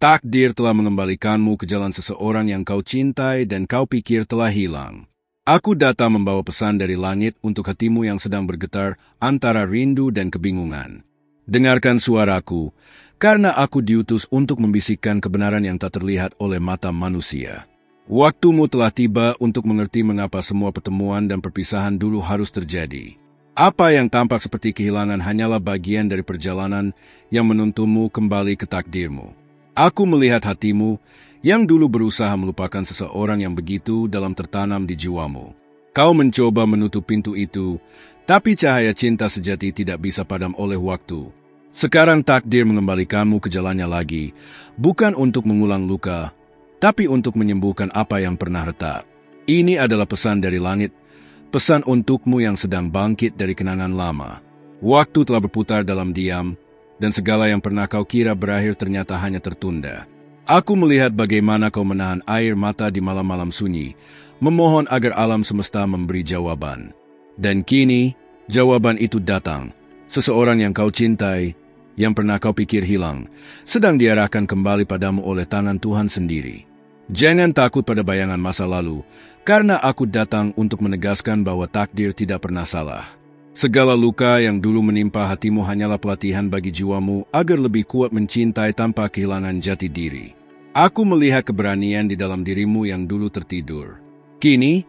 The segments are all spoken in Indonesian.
Takdir telah mengembalikanmu ke jalan seseorang yang kau cintai dan kau pikir telah hilang. Aku datang membawa pesan dari langit untuk hatimu yang sedang bergetar antara rindu dan kebingungan. Dengarkan suaraku, karena aku diutus untuk membisikkan kebenaran yang tak terlihat oleh mata manusia. Waktumu telah tiba untuk mengerti mengapa semua pertemuan dan perpisahan dulu harus terjadi. Apa yang tampak seperti kehilangan hanyalah bagian dari perjalanan yang menuntunmu kembali ke takdirmu. Aku melihat hatimu yang dulu berusaha melupakan seseorang yang begitu dalam tertanam di jiwamu. Kau mencoba menutup pintu itu, tapi cahaya cinta sejati tidak bisa padam oleh waktu. Sekarang takdir mengembalikanmu ke jalannya lagi, bukan untuk mengulang luka, tapi untuk menyembuhkan apa yang pernah retak. Ini adalah pesan dari langit, pesan untukmu yang sedang bangkit dari kenangan lama. Waktu telah berputar dalam diam, dan segala yang pernah kau kira berakhir ternyata hanya tertunda. Aku melihat bagaimana kau menahan air mata di malam-malam sunyi, memohon agar alam semesta memberi jawaban. Dan kini, jawaban itu datang. Seseorang yang kau cintai, yang pernah kau pikir hilang, sedang diarahkan kembali padamu oleh tangan Tuhan sendiri. Jangan takut pada bayangan masa lalu, karena aku datang untuk menegaskan bahwa takdir tidak pernah salah. Segala luka yang dulu menimpa hatimu hanyalah pelatihan bagi jiwamu agar lebih kuat mencintai tanpa kehilangan jati diri. Aku melihat keberanian di dalam dirimu yang dulu tertidur. Kini,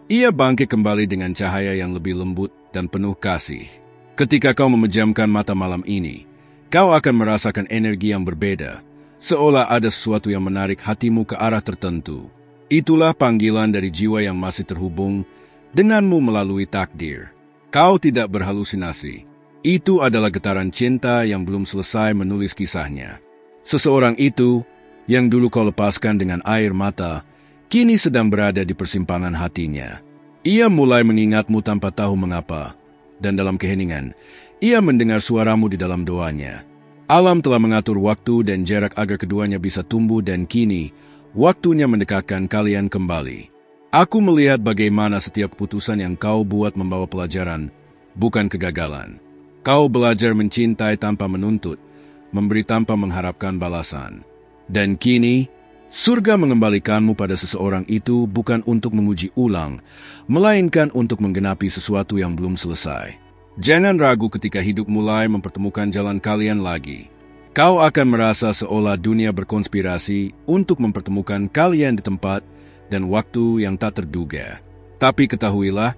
ia bangkit kembali dengan cahaya yang lebih lembut dan penuh kasih. Ketika kau memejamkan mata malam ini, kau akan merasakan energi yang berbeda, seolah ada sesuatu yang menarik hatimu ke arah tertentu. Itulah panggilan dari jiwa yang masih terhubung denganmu melalui takdir. Kau tidak berhalusinasi. Itu adalah getaran cinta yang belum selesai menulis kisahnya. Seseorang itu, yang dulu kau lepaskan dengan air mata, kini sedang berada di persimpangan hatinya. Ia mulai mengingatmu tanpa tahu mengapa, dan dalam keheningan, ia mendengar suaramu di dalam doanya. Alam telah mengatur waktu dan jarak agar keduanya bisa tumbuh dan kini, waktunya mendekatkan kalian kembali. Aku melihat bagaimana setiap keputusan yang kau buat membawa pelajaran, bukan kegagalan. Kau belajar mencintai tanpa menuntut, memberi tanpa mengharapkan balasan. Dan kini, surga mengembalikanmu pada seseorang itu bukan untuk menguji ulang, melainkan untuk menggenapi sesuatu yang belum selesai. Jangan ragu ketika hidup mulai mempertemukan jalan kalian lagi. Kau akan merasa seolah dunia berkonspirasi untuk mempertemukan kalian di tempat dan waktu yang tak terduga. Tapi ketahuilah,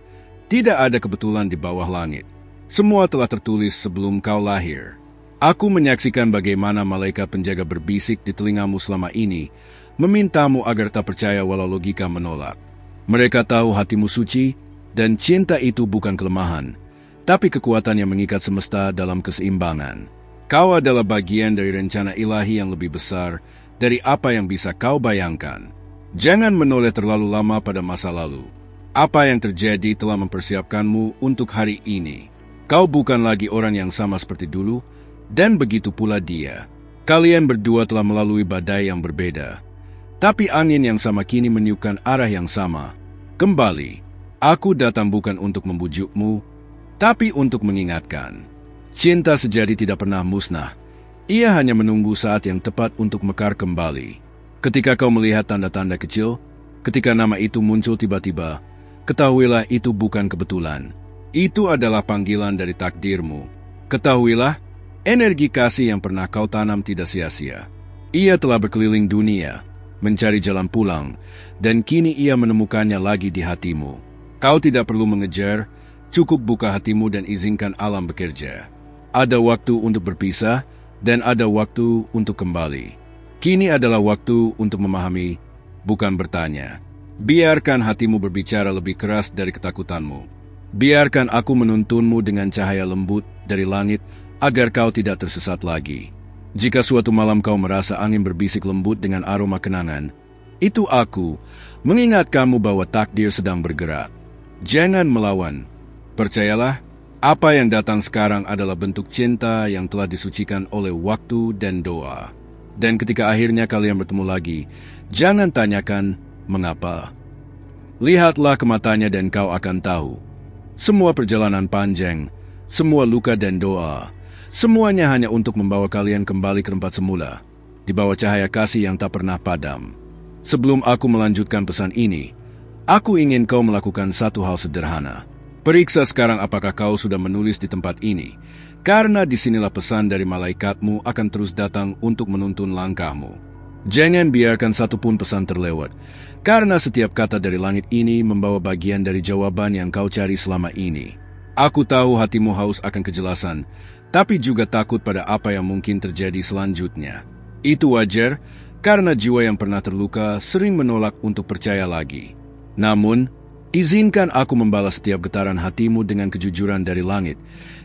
tidak ada kebetulan di bawah langit. Semua telah tertulis sebelum kau lahir. Aku menyaksikan bagaimana malaikat penjaga berbisik di telingamu selama ini, memintamu agar tak percaya walau logika menolak. Mereka tahu hatimu suci, dan cinta itu bukan kelemahan, tapi kekuatan yang mengikat semesta dalam keseimbangan. Kau adalah bagian dari rencana ilahi yang lebih besar dari apa yang bisa kau bayangkan. Jangan menoleh terlalu lama pada masa lalu. Apa yang terjadi telah mempersiapkanmu untuk hari ini. Kau bukan lagi orang yang sama seperti dulu, dan begitu pula dia. Kalian berdua telah melalui badai yang berbeda. Tapi angin yang sama kini meniupkan arah yang sama. Kembali, aku datang bukan untuk membujukmu, tapi untuk mengingatkan. Cinta sejati tidak pernah musnah. Ia hanya menunggu saat yang tepat untuk mekar kembali. Ketika kau melihat tanda-tanda kecil, ketika nama itu muncul tiba-tiba, ketahuilah itu bukan kebetulan. Itu adalah panggilan dari takdirmu. Ketahuilah, energi kasih yang pernah kau tanam tidak sia-sia. Ia telah berkeliling dunia, mencari jalan pulang, dan kini ia menemukannya lagi di hatimu. Kau tidak perlu mengejar, cukup buka hatimu dan izinkan alam bekerja. Ada waktu untuk berpisah, dan ada waktu untuk kembali. Kini adalah waktu untuk memahami, bukan bertanya. Biarkan hatimu berbicara lebih keras dari ketakutanmu. Biarkan aku menuntunmu dengan cahaya lembut dari langit agar kau tidak tersesat lagi. Jika suatu malam kau merasa angin berbisik lembut dengan aroma kenangan, itu aku mengingatkanmu bahwa takdir sedang bergerak. Jangan melawan. Percayalah, apa yang datang sekarang adalah bentuk cinta yang telah disucikan oleh waktu dan doa. Dan ketika akhirnya kalian bertemu lagi, jangan tanyakan mengapa. Lihatlah ke matanya dan kau akan tahu. Semua perjalanan panjang, semua luka dan doa, semuanya hanya untuk membawa kalian kembali ke tempat semula, di bawah cahaya kasih yang tak pernah padam. Sebelum aku melanjutkan pesan ini, aku ingin kau melakukan satu hal sederhana. Periksa sekarang apakah kau sudah menulis di tempat ini, karena disinilah pesan dari malaikatmu akan terus datang untuk menuntun langkahmu. Jangan biarkan satupun pesan terlewat, karena setiap kata dari langit ini membawa bagian dari jawaban yang kau cari selama ini. Aku tahu hatimu haus akan kejelasan, tapi juga takut pada apa yang mungkin terjadi selanjutnya. Itu wajar, karena jiwa yang pernah terluka sering menolak untuk percaya lagi. Namun, izinkan aku membalas setiap getaran hatimu dengan kejujuran dari langit.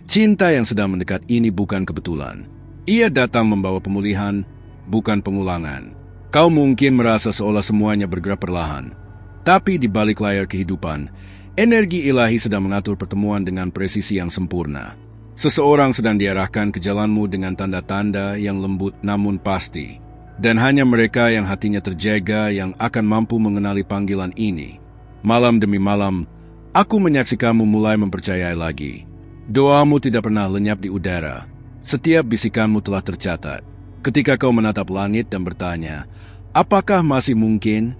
Cinta yang sedang mendekat ini bukan kebetulan. Ia datang membawa pemulihan, bukan pengulangan. Kau mungkin merasa seolah semuanya bergerak perlahan. Tapi di balik layar kehidupan, energi ilahi sedang mengatur pertemuan dengan presisi yang sempurna. Seseorang sedang diarahkan ke jalanmu dengan tanda-tanda yang lembut namun pasti. Dan hanya mereka yang hatinya terjaga yang akan mampu mengenali panggilan ini. Malam demi malam, aku menyaksikanmu mulai mempercayai lagi. Doamu tidak pernah lenyap di udara. Setiap bisikanmu telah tercatat. Ketika kau menatap langit dan bertanya, apakah masih mungkin?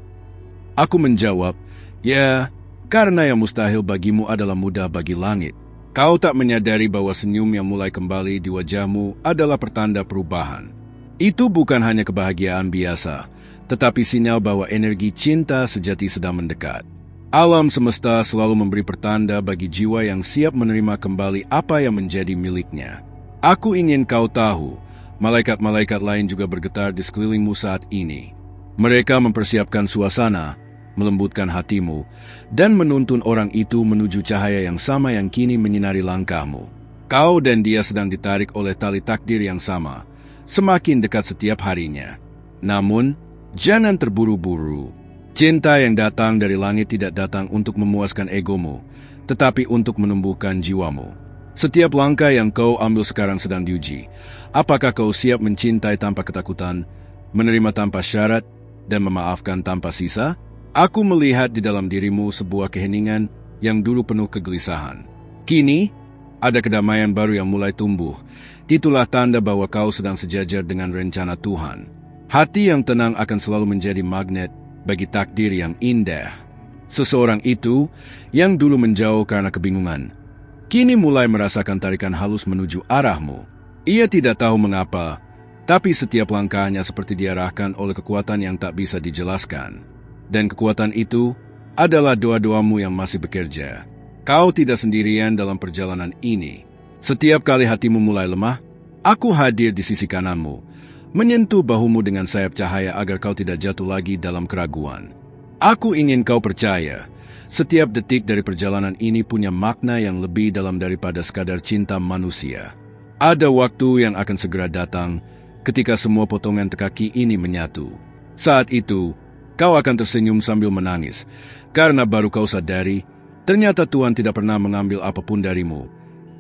Aku menjawab, ya, karena yang mustahil bagimu adalah mudah bagi langit. Kau tak menyadari bahwa senyum yang mulai kembali di wajahmu adalah pertanda perubahan. Itu bukan hanya kebahagiaan biasa, tetapi sinyal bahwa energi cinta sejati sedang mendekat. Alam semesta selalu memberi pertanda bagi jiwa yang siap menerima kembali apa yang menjadi miliknya. Aku ingin kau tahu, malaikat-malaikat lain juga bergetar di sekelilingmu saat ini. Mereka mempersiapkan suasana, melembutkan hatimu, dan menuntun orang itu menuju cahaya yang sama yang kini menyinari langkahmu. Kau dan dia sedang ditarik oleh tali takdir yang sama, semakin dekat setiap harinya. Namun, jangan terburu-buru. Cinta yang datang dari langit tidak datang untuk memuaskan egomu, tetapi untuk menumbuhkan jiwamu. Setiap langkah yang kau ambil sekarang sedang diuji. Apakah kau siap mencintai tanpa ketakutan, menerima tanpa syarat, dan memaafkan tanpa sisa? Aku melihat di dalam dirimu sebuah keheningan yang dulu penuh kegelisahan. Kini, ada kedamaian baru yang mulai tumbuh. Itulah tanda bahwa kau sedang sejajar dengan rencana Tuhan. Hati yang tenang akan selalu menjadi magnet bagi takdir yang indah. Seseorang itu, yang dulu menjauh karena kebingungan, kini mulai merasakan tarikan halus menuju arahmu. Ia tidak tahu mengapa, tapi setiap langkahnya seperti diarahkan oleh kekuatan yang tak bisa dijelaskan. Dan kekuatan itu adalah doa-doamu yang masih bekerja. Kau tidak sendirian dalam perjalanan ini. Setiap kali hatimu mulai lemah, aku hadir di sisi kananmu, menyentuh bahumu dengan sayap cahaya agar kau tidak jatuh lagi dalam keraguan. Aku ingin kau percaya, setiap detik dari perjalanan ini punya makna yang lebih dalam daripada sekadar cinta manusia. Ada waktu yang akan segera datang ketika semua potongan kaki ini menyatu. Saat itu, kau akan tersenyum sambil menangis, karena baru kau sadari, ternyata Tuhan tidak pernah mengambil apapun darimu.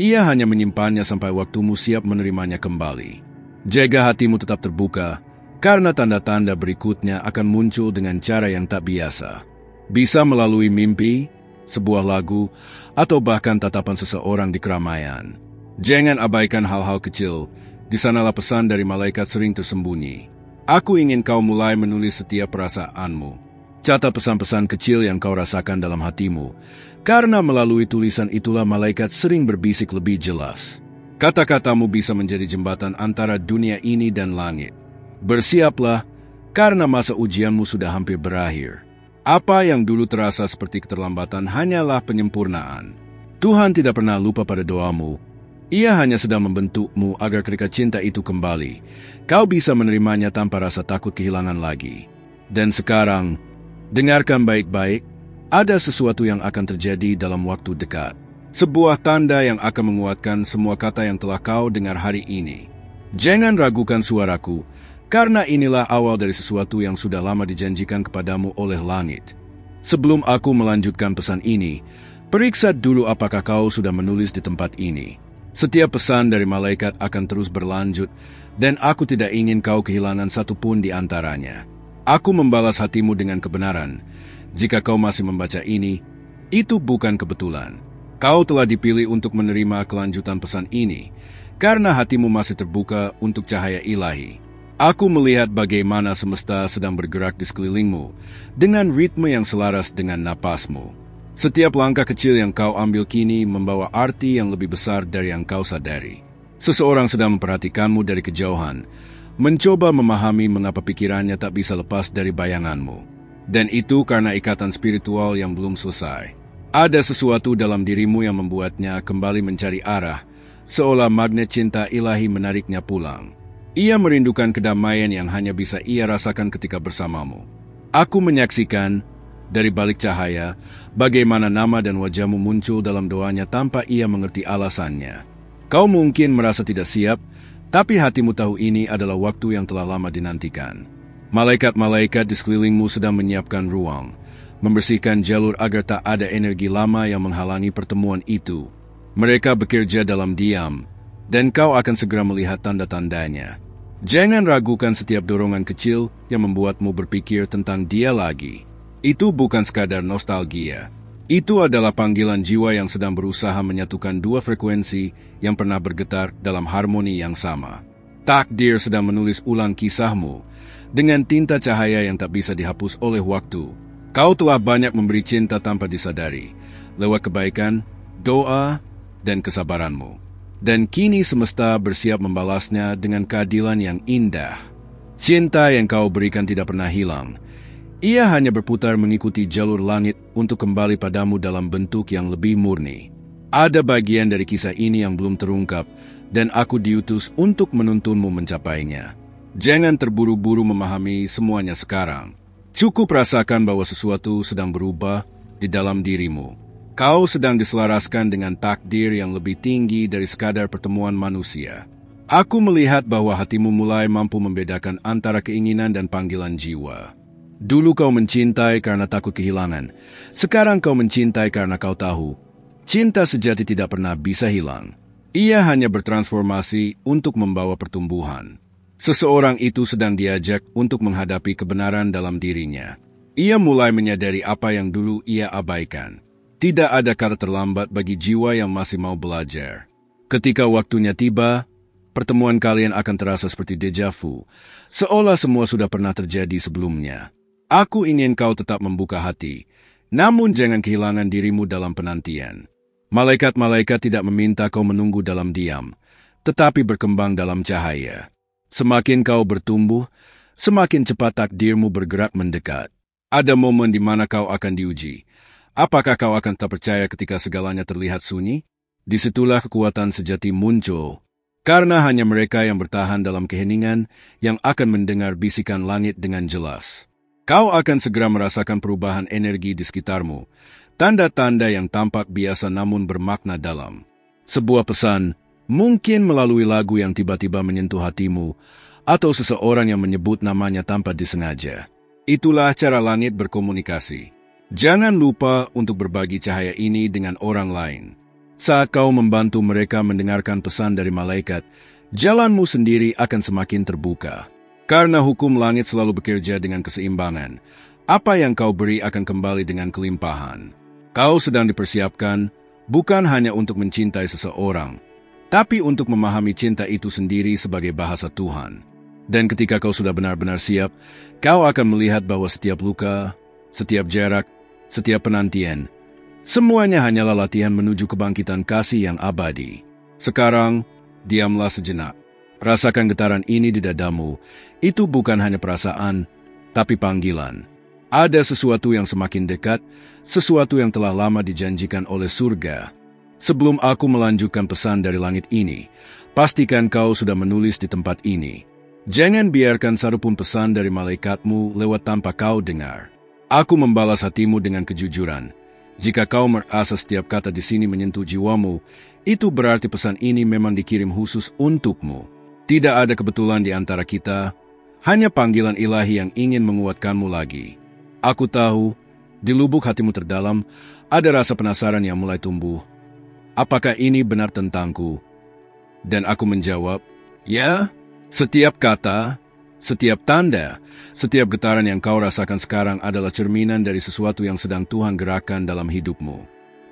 Ia hanya menyimpannya sampai waktumu siap menerimanya kembali. Jaga hatimu tetap terbuka, karena tanda-tanda berikutnya akan muncul dengan cara yang tak biasa. Bisa melalui mimpi, sebuah lagu, atau bahkan tatapan seseorang di keramaian. Jangan abaikan hal-hal kecil, di sanalah pesan dari malaikat sering tersembunyi. Aku ingin kau mulai menulis setiap perasaanmu. Catat pesan-pesan kecil yang kau rasakan dalam hatimu, karena melalui tulisan itulah malaikat sering berbisik lebih jelas. Kata-katamu bisa menjadi jembatan antara dunia ini dan langit. Bersiaplah, karena masa ujianmu sudah hampir berakhir. Apa yang dulu terasa seperti keterlambatan hanyalah penyempurnaan. Tuhan tidak pernah lupa pada doamu. Ia hanya sedang membentukmu agar ketika cinta itu kembali, kau bisa menerimanya tanpa rasa takut kehilangan lagi. Dan sekarang, dengarkan baik-baik, ada sesuatu yang akan terjadi dalam waktu dekat. Sebuah tanda yang akan menguatkan semua kata yang telah kau dengar hari ini. Jangan ragukan suaraku, karena inilah awal dari sesuatu yang sudah lama dijanjikan kepadamu oleh langit. Sebelum aku melanjutkan pesan ini, periksa dulu apakah kau sudah menulis di tempat ini. Setiap pesan dari malaikat akan terus berlanjut, dan aku tidak ingin kau kehilangan satupun di antaranya. Aku membalas hatimu dengan kebenaran. Jika kau masih membaca ini, itu bukan kebetulan. Kau telah dipilih untuk menerima kelanjutan pesan ini, karena hatimu masih terbuka untuk cahaya ilahi. Aku melihat bagaimana semesta sedang bergerak di sekelilingmu dengan ritme yang selaras dengan napasmu. Setiap langkah kecil yang kau ambil kini membawa arti yang lebih besar dari yang kau sadari. Seseorang sedang memperhatikanmu dari kejauhan, mencoba memahami mengapa pikirannya tak bisa lepas dari bayanganmu. Dan itu karena ikatan spiritual yang belum selesai. Ada sesuatu dalam dirimu yang membuatnya kembali mencari arah, seolah magnet cinta ilahi menariknya pulang. Ia merindukan kedamaian yang hanya bisa ia rasakan ketika bersamamu. Aku menyaksikan, dari balik cahaya, bagaimana nama dan wajahmu muncul dalam doanya tanpa ia mengerti alasannya. Kau mungkin merasa tidak siap, tapi hatimu tahu ini adalah waktu yang telah lama dinantikan. Malaikat-malaikat di sekelilingmu sedang menyiapkan ruang, membersihkan jalur agar tak ada energi lama yang menghalangi pertemuan itu. Mereka bekerja dalam diam, dan kau akan segera melihat tanda-tandanya. Jangan ragukan setiap dorongan kecil yang membuatmu berpikir tentang dia lagi. Itu bukan sekadar nostalgia. Itu adalah panggilan jiwa yang sedang berusaha menyatukan dua frekuensi yang pernah bergetar dalam harmoni yang sama. Takdir sedang menulis ulang kisahmu dengan tinta cahaya yang tak bisa dihapus oleh waktu. Kau telah banyak memberi cinta tanpa disadari, lewat kebaikan, doa, dan kesabaranmu. Dan kini semesta bersiap membalasnya dengan keadilan yang indah. Cinta yang kau berikan tidak pernah hilang. Ia hanya berputar mengikuti jalur langit untuk kembali padamu dalam bentuk yang lebih murni. Ada bagian dari kisah ini yang belum terungkap, dan aku diutus untuk menuntunmu mencapainya. Jangan terburu-buru memahami semuanya sekarang. Cukup rasakan bahwa sesuatu sedang berubah di dalam dirimu. Kau sedang diselaraskan dengan takdir yang lebih tinggi dari sekadar pertemuan manusia. Aku melihat bahwa hatimu mulai mampu membedakan antara keinginan dan panggilan jiwa. Dulu kau mencintai karena takut kehilangan. Sekarang kau mencintai karena kau tahu. Cinta sejati tidak pernah bisa hilang. Ia hanya bertransformasi untuk membawa pertumbuhan. Seseorang itu sedang diajak untuk menghadapi kebenaran dalam dirinya. Ia mulai menyadari apa yang dulu ia abaikan. Tidak ada kata terlambat bagi jiwa yang masih mau belajar. Ketika waktunya tiba, pertemuan kalian akan terasa seperti deja vu, seolah semua sudah pernah terjadi sebelumnya. Aku ingin kau tetap membuka hati, namun jangan kehilangan dirimu dalam penantian. Malaikat-malaikat tidak meminta kau menunggu dalam diam, tetapi berkembang dalam cahaya. Semakin kau bertumbuh, semakin cepat takdirmu bergerak mendekat. Ada momen di mana kau akan diuji. Apakah kau akan tak percaya ketika segalanya terlihat sunyi? Disitulah kekuatan sejati muncul. Karena hanya mereka yang bertahan dalam keheningan yang akan mendengar bisikan langit dengan jelas. Kau akan segera merasakan perubahan energi di sekitarmu. Tanda-tanda yang tampak biasa namun bermakna dalam. Sebuah pesan, mungkin melalui lagu yang tiba-tiba menyentuh hatimu, atau seseorang yang menyebut namanya tanpa disengaja. Itulah cara langit berkomunikasi. Jangan lupa untuk berbagi cahaya ini dengan orang lain. Saat kau membantu mereka mendengarkan pesan dari malaikat, jalanmu sendiri akan semakin terbuka. Karena hukum langit selalu bekerja dengan keseimbangan, apa yang kau beri akan kembali dengan kelimpahan. Kau sedang dipersiapkan bukan hanya untuk mencintai seseorang, tapi untuk memahami cinta itu sendiri sebagai bahasa Tuhan. Dan ketika kau sudah benar-benar siap, kau akan melihat bahwa setiap luka, setiap jarak, setiap penantian, semuanya hanyalah latihan menuju kebangkitan kasih yang abadi. Sekarang, diamlah sejenak. Rasakan getaran ini di dadamu. Itu bukan hanya perasaan, tapi panggilan. Ada sesuatu yang semakin dekat, sesuatu yang telah lama dijanjikan oleh surga. Sebelum aku melanjutkan pesan dari langit ini, pastikan kau sudah menulis di tempat ini. Jangan biarkan satupun pesan dari malaikatmu lewat tanpa kau dengar. Aku membalas hatimu dengan kejujuran. Jika kau merasa setiap kata di sini menyentuh jiwamu, itu berarti pesan ini memang dikirim khusus untukmu. Tidak ada kebetulan di antara kita, hanya panggilan ilahi yang ingin menguatkanmu lagi. Aku tahu, di lubuk hatimu terdalam, ada rasa penasaran yang mulai tumbuh. Apakah ini benar tentangku? Dan aku menjawab, ya. Setiap kata, setiap tanda, setiap getaran yang kau rasakan sekarang adalah cerminan dari sesuatu yang sedang Tuhan gerakan dalam hidupmu.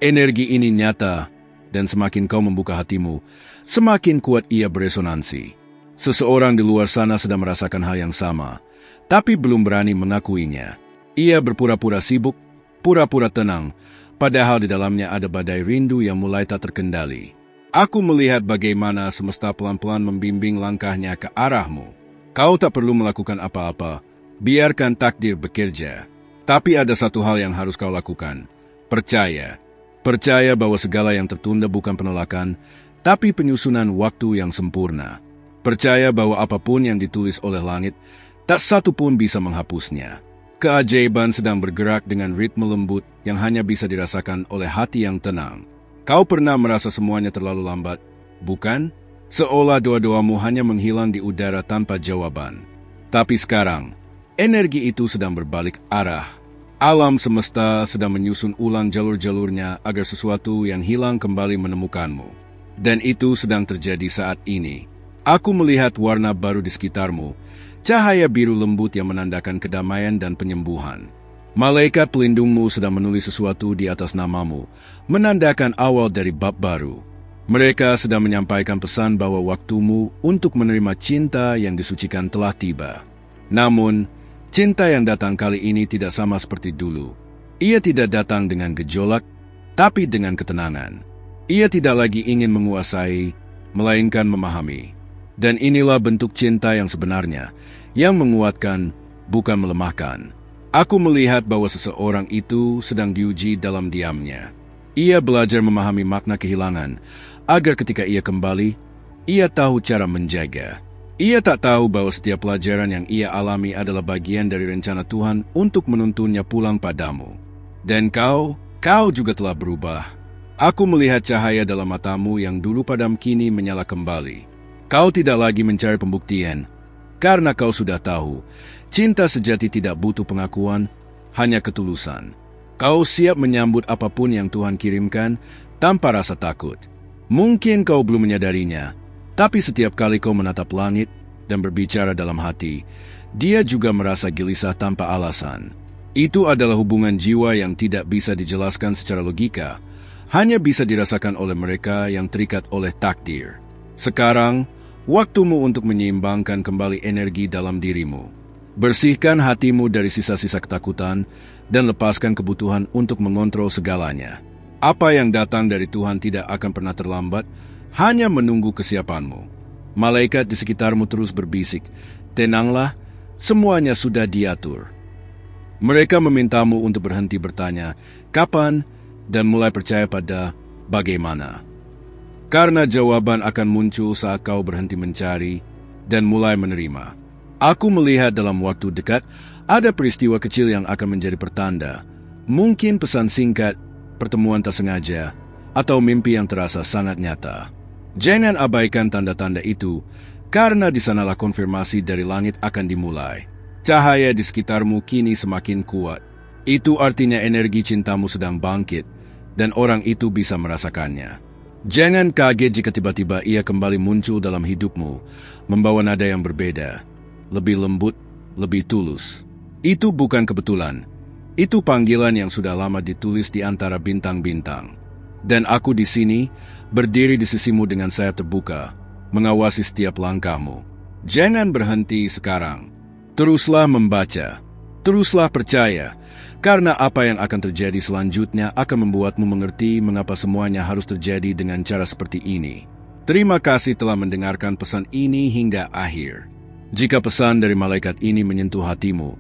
Energi ini nyata, dan semakin kau membuka hatimu, semakin kuat ia beresonansi. Seseorang di luar sana sedang merasakan hal yang sama, tapi belum berani mengakuinya. Ia berpura-pura sibuk, pura-pura tenang, padahal di dalamnya ada badai rindu yang mulai tak terkendali. Aku melihat bagaimana semesta pelan-pelan membimbing langkahnya ke arahmu. Kau tak perlu melakukan apa-apa, biarkan takdir bekerja. Tapi ada satu hal yang harus kau lakukan. Percaya. Percaya bahwa segala yang tertunda bukan penolakan, tapi penyusunan waktu yang sempurna. Percaya bahwa apapun yang ditulis oleh langit, tak satu pun bisa menghapusnya. Keajaiban sedang bergerak dengan ritme lembut yang hanya bisa dirasakan oleh hati yang tenang. Kau pernah merasa semuanya terlalu lambat, bukan? Seolah doa-doamu hanya menghilang di udara tanpa jawaban. Tapi sekarang, energi itu sedang berbalik arah. Alam semesta sedang menyusun ulang jalur-jalurnya agar sesuatu yang hilang kembali menemukanmu. Dan itu sedang terjadi saat ini. Aku melihat warna baru di sekitarmu, cahaya biru lembut yang menandakan kedamaian dan penyembuhan. Malaikat pelindungmu sedang menulis sesuatu di atas namamu, menandakan awal dari bab baru. Mereka sedang menyampaikan pesan bahwa waktumu untuk menerima cinta yang disucikan telah tiba. Namun, cinta yang datang kali ini tidak sama seperti dulu. Ia tidak datang dengan gejolak, tapi dengan ketenangan. Ia tidak lagi ingin menguasai, melainkan memahami. Dan inilah bentuk cinta yang sebenarnya, yang menguatkan, bukan melemahkan. Aku melihat bahwa seseorang itu sedang diuji dalam diamnya. Ia belajar memahami makna kehilangan, agar ketika ia kembali, ia tahu cara menjaga. Ia tak tahu bahwa setiap pelajaran yang ia alami adalah bagian dari rencana Tuhan untuk menuntunnya pulang padamu. Dan kau juga telah berubah. Aku melihat cahaya dalam matamu yang dulu padam kini menyala kembali. Kau tidak lagi mencari pembuktian, karena kau sudah tahu, cinta sejati tidak butuh pengakuan, hanya ketulusan. Kau siap menyambut apapun yang Tuhan kirimkan tanpa rasa takut. Mungkin kau belum menyadarinya, tapi setiap kali kau menatap langit dan berbicara dalam hati, dia juga merasa gelisah tanpa alasan. Itu adalah hubungan jiwa yang tidak bisa dijelaskan secara logika, hanya bisa dirasakan oleh mereka yang terikat oleh takdir. Sekarang, waktumu untuk menyeimbangkan kembali energi dalam dirimu. Bersihkan hatimu dari sisa-sisa ketakutan dan lepaskan kebutuhan untuk mengontrol segalanya. Apa yang datang dari Tuhan tidak akan pernah terlambat, hanya menunggu kesiapanmu. Malaikat di sekitarmu terus berbisik, tenanglah, semuanya sudah diatur. Mereka memintamu untuk berhenti bertanya, kapan, dan mulai percaya pada bagaimana. Karena jawaban akan muncul saat kau berhenti mencari dan mulai menerima. Aku melihat dalam waktu dekat, ada peristiwa kecil yang akan menjadi pertanda. Mungkin pesan singkat, pertemuan tak sengaja, atau mimpi yang terasa sangat nyata. Jangan abaikan tanda-tanda itu, karena di sanalah konfirmasi dari langit akan dimulai. Cahaya di sekitarmu kini semakin kuat. Itu artinya energi cintamu sedang bangkit, dan orang itu bisa merasakannya. Jangan kaget jika tiba-tiba ia kembali muncul dalam hidupmu, membawa nada yang berbeda, lebih lembut, lebih tulus. Itu bukan kebetulan. Itu panggilan yang sudah lama ditulis di antara bintang-bintang. Dan aku di sini, berdiri di sisimu dengan sayap terbuka, mengawasi setiap langkahmu. Jangan berhenti sekarang. Teruslah membaca. Teruslah percaya, karena apa yang akan terjadi selanjutnya akan membuatmu mengerti mengapa semuanya harus terjadi dengan cara seperti ini. Terima kasih telah mendengarkan pesan ini hingga akhir. Jika pesan dari malaikat ini menyentuh hatimu,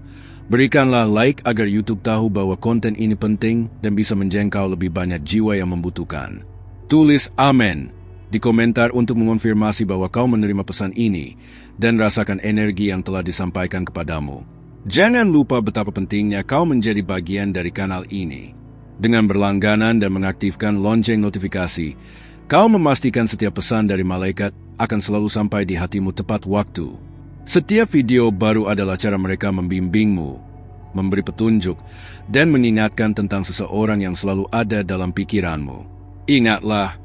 berikanlah like agar YouTube tahu bahwa konten ini penting dan bisa menjangkau lebih banyak jiwa yang membutuhkan. Tulis amin di komentar untuk mengonfirmasi bahwa kau menerima pesan ini dan rasakan energi yang telah disampaikan kepadamu. Jangan lupa betapa pentingnya kau menjadi bagian dari kanal ini. Dengan berlangganan dan mengaktifkan lonceng notifikasi, kau memastikan setiap pesan dari malaikat akan selalu sampai di hatimu tepat waktu. Setiap video baru adalah cara mereka membimbingmu, memberi petunjuk, dan mengingatkan tentang seseorang yang selalu ada dalam pikiranmu. Ingatlah,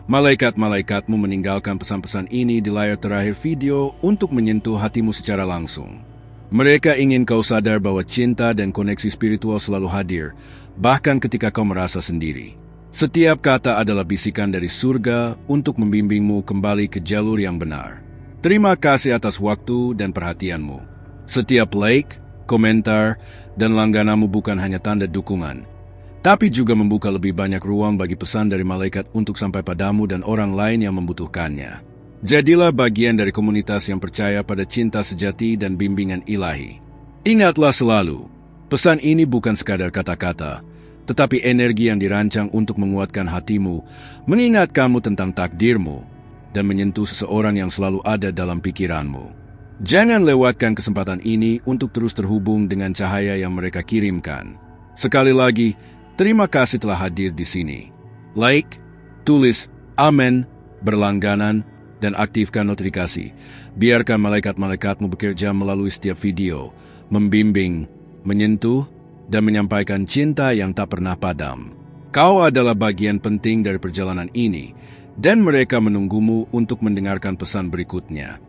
malaikat-malaikatmu meninggalkan pesan-pesan ini di layar terakhir video untuk menyentuh hatimu secara langsung. Mereka ingin kau sadar bahwa cinta dan koneksi spiritual selalu hadir, bahkan ketika kau merasa sendiri. Setiap kata adalah bisikan dari surga untuk membimbingmu kembali ke jalur yang benar. Terima kasih atas waktu dan perhatianmu. Setiap like, komentar, dan langganamu bukan hanya tanda dukungan, tapi juga membuka lebih banyak ruang bagi pesan dari malaikat untuk sampai padamu dan orang lain yang membutuhkannya. Jadilah bagian dari komunitas yang percaya pada cinta sejati dan bimbingan ilahi. Ingatlah selalu, pesan ini bukan sekadar kata-kata, tetapi energi yang dirancang untuk menguatkan hatimu, mengingatkanmu tentang takdirmu, dan menyentuh seseorang yang selalu ada dalam pikiranmu. Jangan lewatkan kesempatan ini untuk terus terhubung dengan cahaya yang mereka kirimkan. Sekali lagi, terima kasih telah hadir di sini. Like, tulis amin, berlangganan, dan aktifkan notifikasi. Biarkan malaikat-malaikatmu bekerja melalui setiap video, membimbing, menyentuh, dan menyampaikan cinta yang tak pernah padam. Kau adalah bagian penting dari perjalanan ini, dan mereka menunggumu untuk mendengarkan pesan berikutnya.